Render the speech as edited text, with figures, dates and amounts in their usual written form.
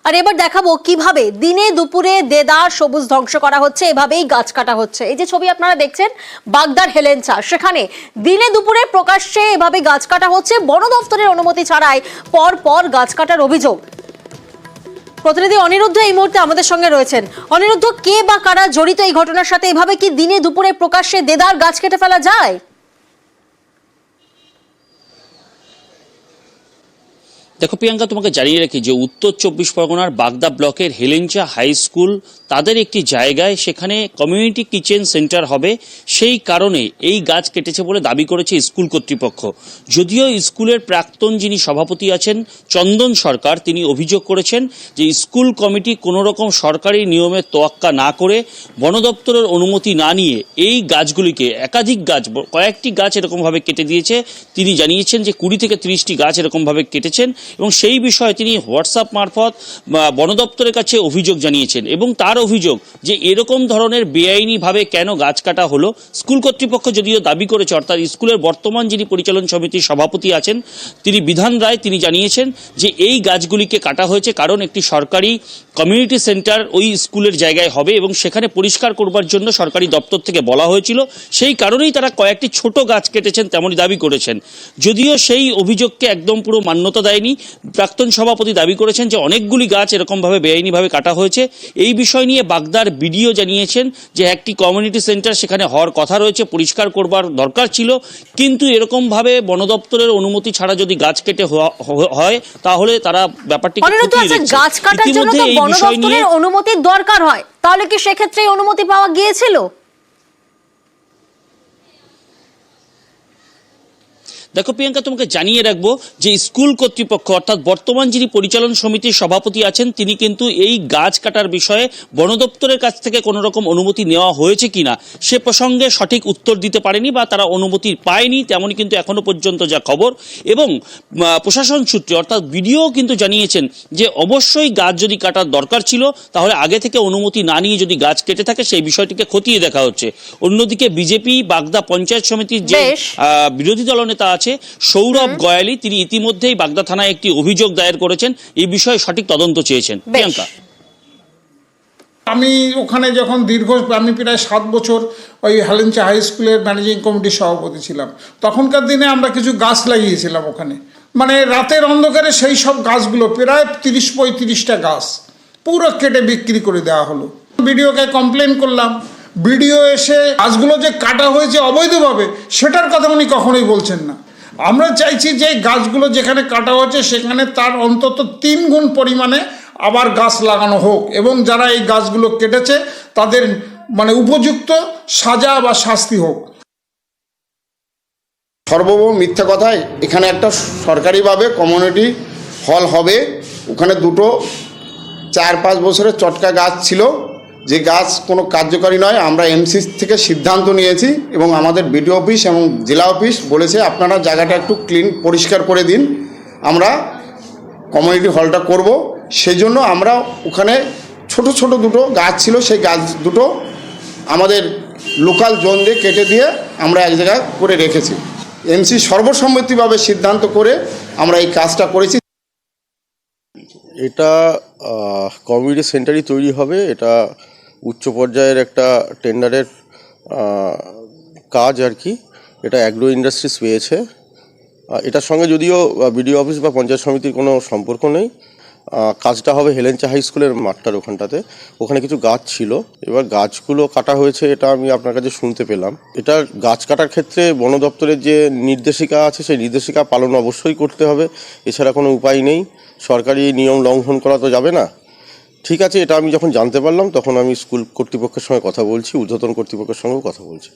আর এবার দেখাবো কিভাবে দিনে দুপুরে দেদার সবুজ ধ্বংস করা হচ্ছে, এভাবেই গাছ কাটা হচ্ছে। এই যে ছবি আপনারা দেখছেন বাগদার হেলেঞ্চা, সেখানে দিনে দুপুরে প্রকাশ্যে এভাবে গাছ কাটা হচ্ছে বন দফতরের অনুমতি ছাড়াই। পর পর গাছ কাটার অভিযোগ। প্রতিনিধি অনিরুদ্ধ এই মুহূর্তে আমাদের সঙ্গে রয়েছেন। অনিরুদ্ধ, কে বা কারা জড়িত এই ঘটনার সাথে? এভাবে কি দিনে দুপুরে প্রকাশ্যে দেদার গাছ কেটে ফেলা যায়? দেখো প্রিয়াঙ্কা, তোমাকে জানিয়ে রাখি যে উত্তর 24 পরগনার বাগদা ব্লকের হেলেঞ্চা হাই স্কুল তাদের একটি জায়গায় সেখানে কমিউনিটি কিচেন সেন্টার হবে, সেই কারণে এই গাছ কেটেছে বলে দাবি করেছে স্কুল কর্তৃপক্ষ। যদিও স্কুলের প্রাক্তন যিনি সভাপতি আছেন চন্দন সরকার, তিনি অভিযোগ করেছেন যে স্কুল কমিটি কোনো রকম সরকারি নিয়মের তোয়াক্কা না করে বন দপ্তরের অনুমতি না নিয়ে এই গাছগুলিকে একাধিক গাছ, কয়েকটি গাছ এরকমভাবে কেটে দিয়েছে। তিনি জানিয়েছেন যে 20 থেকে 30টি গাছ এরকমভাবে কেটেছেন এবং সেই বিষয়ে তিনি হোয়াটসঅ্যাপ মারফত বন দপ্তরের কাছে অভিযোগ জানিয়েছেন এবং তার অভিযোগ যে এরকম ধরনের বেআইনিভাবে কেন গাছ কাটা হলো। স্কুল কর্তৃপক্ষ যদিও দাবি করেছে, অর্থাৎ স্কুলের বর্তমান যিনি পরিচালন সমিতির সভাপতি আছেন তিনি বিধান রায়, তিনি জানিয়েছেন যে এই গাছগুলিকে কাটা হয়েছে কারণ একটি সরকারি কমিউনিটি সেন্টার ওই স্কুলের জায়গায় হবে এবং সেখানে পরিষ্কার করবার জন্য সরকারি দপ্তর থেকে বলা হয়েছিল, সেই কারণেই তারা কয়েকটি ছোট গাছ কেটেছেন তেমনই দাবি করেছেন। যদিও সেই অভিযোগকে একদম পুরো মান্যতা দেয়নি। প্রাক্তন সভাপতি দাবি করেছেন যে অনেকগুলি গাছ এরকমভাবে বেআইনিভাবে কাটা হয়েছে। এই বিষয় নিয়ে বাগদার বিডিও জানিয়েছেন যে একটি কমিউনিটি সেন্টার সেখানে হওয়ার কথা রয়েছে, পরিষ্কার করবার দরকার ছিল, কিন্তু এরকমভাবে বন দপ্তরের অনুমতি ছাড়া যদি গাছ কেটে হয় তাহলে তারা ব্যাপারটি গাছ কাটার জন্য তো বন দপ্তরের অনুমতির দরকার হয়, তাহলে কি সেক্ষেত্রে অনুমতি পাওয়া গিয়েছিল? দেখো প্রিয়াঙ্কা, তোমাকে জানিয়ে রাখবো যে স্কুল কর্তৃপক্ষ অর্থাৎ বর্তমান যিনি পরিচালন সমিতির সভাপতি আছেন তিনি কিন্তু এই গাছ কাটার বিষয়ে বন দপ্তরের কাছ থেকে কোনো রকম অনুমতি নেওয়া হয়েছে কিনা সে প্রসঙ্গে সঠিক উত্তর দিতে পারেনি বা তারা অনুমতি পায়নি, তেমনই কিন্তু এখনো পর্যন্ত যা খবর। এবং প্রশাসন সূত্রে অর্থাৎ বিডিও কিন্তু জানিয়েছেন যে অবশ্যই গাছ যদি কাটার দরকার ছিল তাহলে আগে থেকে অনুমতি না নিয়ে যদি গাছ কেটে থাকে সেই বিষয়টিকে খতিয়ে দেখা হচ্ছে। অন্যদিকে বিজেপি বাগদা পঞ্চায়েত সমিতির যে বিরোধী দলনেতা আছে সৌরভ গয়ালি, তিনি ইতিমধ্যেই বাগদা থানায় একটি অভিযোগ দায়ের করেছেন, এই বিষয়ে সঠিক তদন্ত চেয়েছেন। প্রিয়াঙ্কা, আমি ওখানে যখন আমি প্রায় 7 বছর ওই হেলেঞ্চা হাই স্কুলের ম্যানেজিং কমিটির সভাপতি ছিলাম, তখনকার দিনে আমরা কিছু গাছ লাগিয়েছিলাম ওখানে। মানে রাতের অন্ধকারে সেই সব গাছগুলো প্রায় 30-35টা গাছ পুরো কেটে বিক্রি করে দেওয়া হলো। বিডিওকে কমপ্লেন করলাম, বিডিও এসে গাছগুলো যে কাটা হয়েছে অবৈধভাবে সেটার কথা উনি কখনোই বলছেন না। আমরা চাইছি যে গাছগুলো যেখানে কাটা হয়েছে সেখানে তার অন্তত 3 গুণ পরিমাণে আবার গাছ লাগানো হোক এবং যারা এই গাছগুলো কেটেছে তাদের উপযুক্ত সাজা বা শাস্তি হোক। সর্বভৌম মিথ্যা কথায় এখানে একটা সরকারিভাবে কমিউনিটি হল হবে, ওখানে দুটো 4-5 বছরের চটকা গাছ ছিল যে গাছ কোনো কার্যকারী নয়। আমরা এমসি থেকে সিদ্ধান্ত নিয়েছি এবং আমাদের বিডিও অফিস এবং জেলা অফিস বলেছে আপনারা জায়গাটা একটু পরিষ্কার করে দিন, আমরা কমিউনিটি হলটা করব। সেই জন্য আমরা ওখানে ছোট ছোট দুটো গাছ ছিল, সেই গাছ দুটো আমাদের লোকাল জোন দিয়ে কেটে দিয়ে আমরা এক জায়গায় করে রেখেছি। এমসি সর্বসম্মতিভাবে সিদ্ধান্ত করে আমরা এই কাজটা করেছি। এটা কমিউনিটি সেন্টারই তৈরি হবে, এটা উচ্চ পর্যায়ের একটা টেন্ডারের কাজ আর কি। এটা অ্যাগ্রো ইন্ডাস্ট্রিজ পেয়েছে। এটার সঙ্গে যদিও বিডিও অফিস বা পঞ্চায়েত সমিতির কোনো সম্পর্ক নেই। কাজটা হবে হেলেঞ্চা হাই স্কুলের মাঠটার ওখানটাতে। ওখানে কিছু গাছ ছিল, এবার গাছগুলো কাটা হয়েছে, এটা আমি আপনার কাছে শুনতে পেলাম। এটা গাছ কাটার ক্ষেত্রে বন দপ্তরের যে নির্দেশিকা আছে সেই নির্দেশিকা পালন অবশ্যই করতে হবে, এছাড়া কোনো উপায় নেই। সরকারি নিয়ম লঙ্ঘন করা তো যাবে না। ঠিক আছে, এটা আমি যখন জানতে পারলাম তখন আমি স্কুল কর্তৃপক্ষের সঙ্গে কথা বলছি, ঊর্ধ্বতন কর্তৃপক্ষের সঙ্গেও কথা বলছি।